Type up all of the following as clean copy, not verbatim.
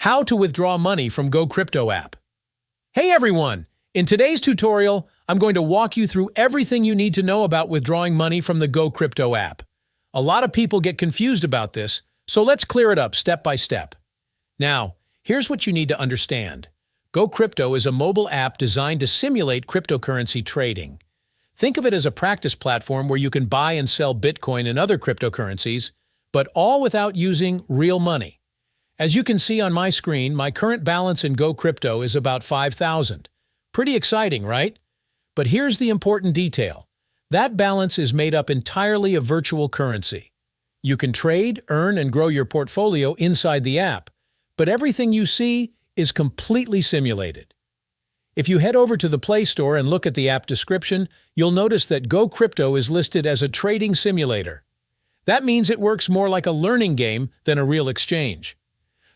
How to withdraw money from GoCrypto app. Hey everyone! In today's tutorial, I'm going to walk you through everything you need to know about withdrawing money from the GoCrypto app. A lot of people get confused about this, so let's clear it up step by step. Now, here's what you need to understand. GoCrypto is a mobile app designed to simulate cryptocurrency trading. Think of it as a practice platform where you can buy and sell Bitcoin and other cryptocurrencies, but all without using real money. As you can see on my screen, my current balance in GoCrypto is about $5,000. Pretty exciting, right? But here's the important detail. That balance is made up entirely of virtual currency. You can trade, earn, and grow your portfolio inside the app, but everything you see is completely simulated. If you head over to the Play Store and look at the app description, you'll notice that GoCrypto is listed as a trading simulator. That means it works more like a learning game than a real exchange.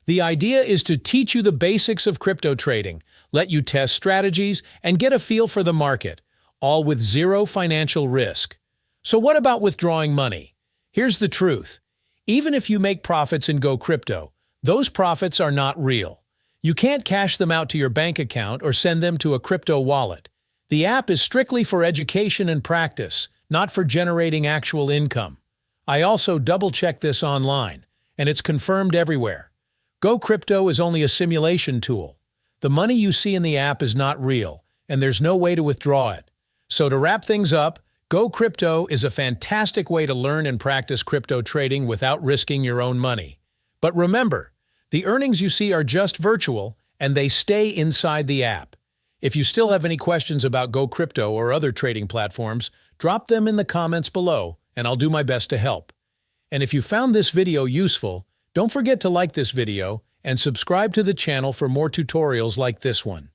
The idea is to teach you the basics of crypto trading, let you test strategies, and get a feel for the market, all with zero financial risk. So what about withdrawing money? Here's the truth. Even if you make profits in GoCrypto, those profits are not real. You can't cash them out to your bank account or send them to a crypto wallet. The app is strictly for education and practice, not for generating actual income. I also double-checked this online, and it's confirmed everywhere. GoCrypto is only a simulation tool. The money you see in the app is not real, and there's no way to withdraw it. So to wrap things up, GoCrypto is a fantastic way to learn and practice crypto trading without risking your own money. But remember, the earnings you see are just virtual, and they stay inside the app. If you still have any questions about GoCrypto or other trading platforms, drop them in the comments below, and I'll do my best to help. And if you found this video useful, don't forget to like this video and subscribe to the channel for more tutorials like this one.